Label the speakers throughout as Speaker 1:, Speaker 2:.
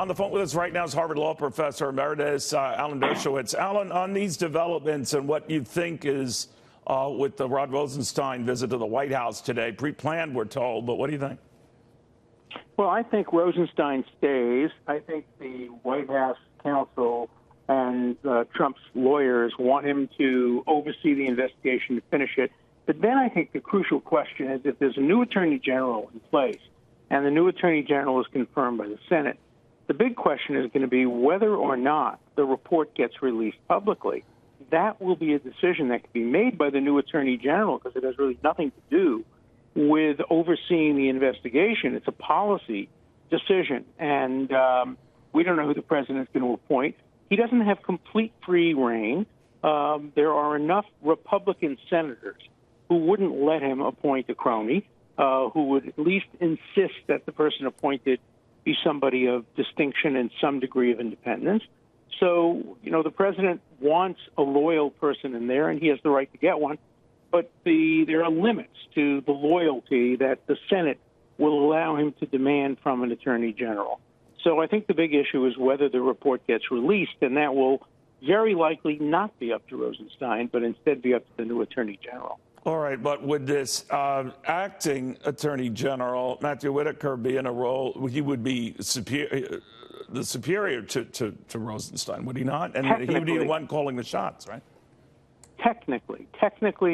Speaker 1: On the phone with us right now is Harvard Law Professor Emeritus Alan Dershowitz. Alan, on these developments and what you think is with the Rod Rosenstein visit to the White House today, pre-planned, we're told, but what do you think?
Speaker 2: Well, I think Rosenstein stays. I think the White House counsel and Trump's lawyers want him to oversee the investigation to finish it. But then I think the crucial question is if there's a new attorney general in place and the new attorney general is confirmed by the Senate, the big question is going to be whether or not the report gets released publicly. That will be a decision that can be made by the new attorney general because it has really nothing to do with overseeing the investigation. It's a policy decision, and we don't know who the president is going to appoint. He doesn't have complete free reign. There are enough Republican senators who wouldn't let him appoint a crony, who would at least insist that the person appointed be somebody of distinction and some degree of independence. So, the president wants a loyal person in there, and he has the right to get one. But there are limits to the loyalty that the Senate will allow him to demand from an attorney general. So I think the big issue is whether the report gets released, and that will very likely not be up to Rosenstein, but instead be up to the new attorney general.
Speaker 1: All right, but would this acting attorney general, Matthew Whitaker, be in a role, he would be the superior to Rosenstein, would he not? And he would be the one calling the shots, right? Technically,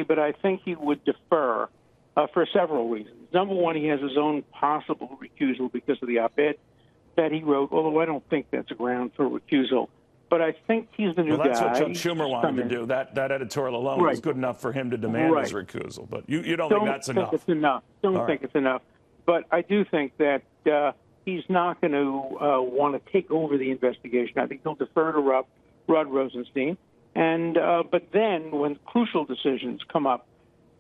Speaker 1: but I think he would defer for several reasons. Number one, he has his own possible recusal because of the op-ed that he wrote, although I don't think that's a ground for recusal. But I think he's the new guy. Well, that's what Chuck Schumer wanted to do. That editorial alone was good enough for him to demand his recusal. But you don't think that's enough?
Speaker 2: Don't think it's enough. But I do think that he's not going to want to take over the investigation. I think he'll defer to Rod Rosenstein. And but then when crucial decisions come up,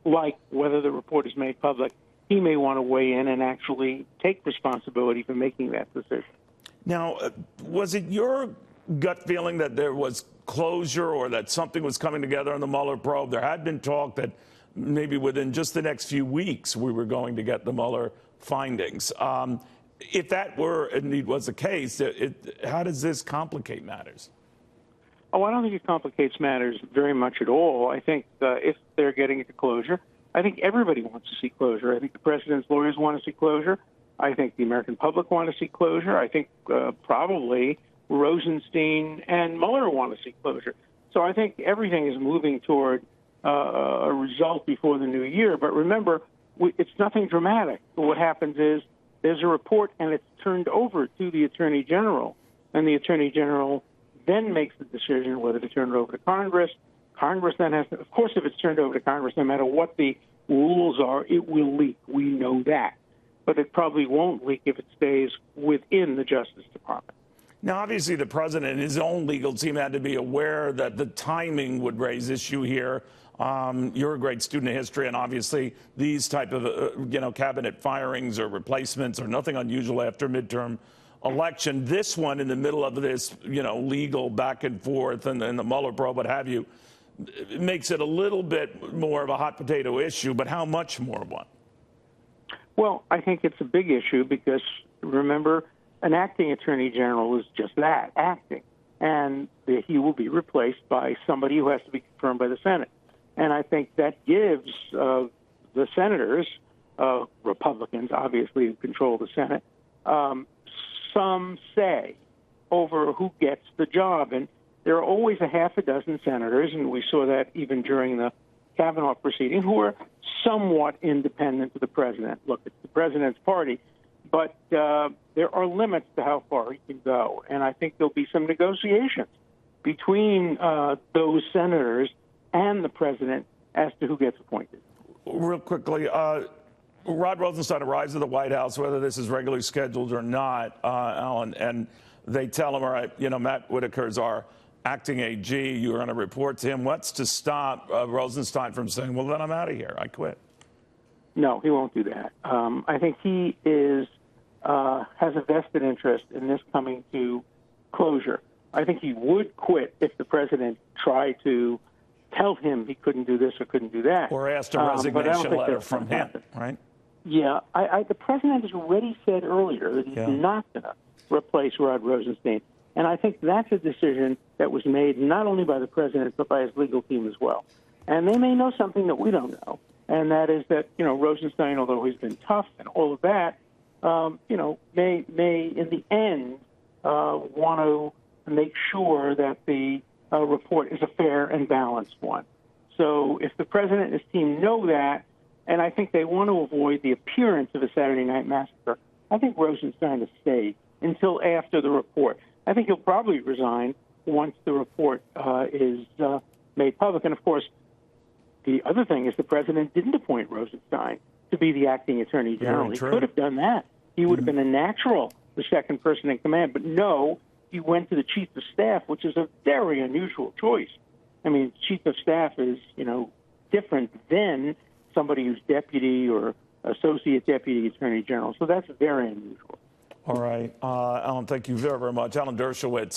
Speaker 2: like whether the report is made public, he may want to weigh in and actually take responsibility for making that decision.
Speaker 1: Now, was it your gut feeling that there was closure or that something was coming together on the Mueller probe? There had been talk that maybe within just the next few weeks we were going to get the Mueller findings. If that were indeed was the case, how does this complicate matters?
Speaker 2: Oh, I don't think it complicates matters very much at all. I think if they're getting into closure, I think everybody wants to see closure. I think the president's lawyers want to see closure. I think the American public want to see closure. I think probably Rosenstein and Mueller want to see closure. So I think everything is moving toward a result before the new year. But remember, it's nothing dramatic. What happens is there's a report and it's turned over to the attorney general, and the attorney general then makes the decision whether to turn it over to Congress. Congress then has to, of course, if it's turned over to Congress, no matter what the rules are, it will leak. We know that. But it probably won't leak if it stays within the Justice Department.
Speaker 1: Now, obviously, the president and his own legal team had to be aware that the timing would raise issue here. You're a great student of history, and obviously these type of, cabinet firings or replacements are nothing unusual after midterm election. This one in the middle of this, legal back and forth and the Mueller probe, what have you, it makes it a little bit more of a hot potato issue, but how much more of one?
Speaker 2: Well, I think it's a big issue because, remember, an acting attorney general is just that, acting. And he will be replaced by somebody who has to be confirmed by the Senate. And I think that gives the senators, Republicans, obviously, who control the Senate, some say over who gets the job. And there are always a half a dozen senators, and we saw that even during the Kavanaugh proceeding, who are somewhat independent of the president. Look, it's the president's party, but there are limits to how far he can go. And I think there'll be some negotiations between those senators and the president as to who gets appointed.
Speaker 1: Real quickly, Rod Rosenstein arrives at the White House, whether this is regularly scheduled or not, Alan, and they tell him, all right, Matt Whitaker's our acting AG, you're going to report to him. What's to stop Rosenstein from saying, well, then I'm out of here, I quit?
Speaker 2: No, he won't do that. I think he has a vested interest in this coming to closure. I think he would quit if the president tried to tell him he couldn't do this or couldn't do that.
Speaker 1: Or asked a resignation letter from him, right?
Speaker 2: Yeah, the president has already said earlier that he's not going to replace Rod Rosenstein. And I think that's a decision that was made not only by the president, but by his legal team as well. And they may know something that we don't know, and that is that, Rosenstein, although he's been tough and all of that, may in the end want to make sure that the report is a fair and balanced one. So if the president and his team know that, and I think they want to avoid the appearance of a Saturday night massacre, I think Rosenstein will stay until after the report. I think he'll probably resign once the report is made public. And, of course, the other thing is the president didn't appoint Rosenstein to be the acting attorney general. He could have done that. He would have been a natural, the second person in command. But no, he went to the chief of staff, which is a very unusual choice. I mean, chief of staff is, different than somebody who's deputy or associate deputy attorney general. So that's very unusual.
Speaker 1: All right. Alan, thank you very, very much. Alan Dershowitz,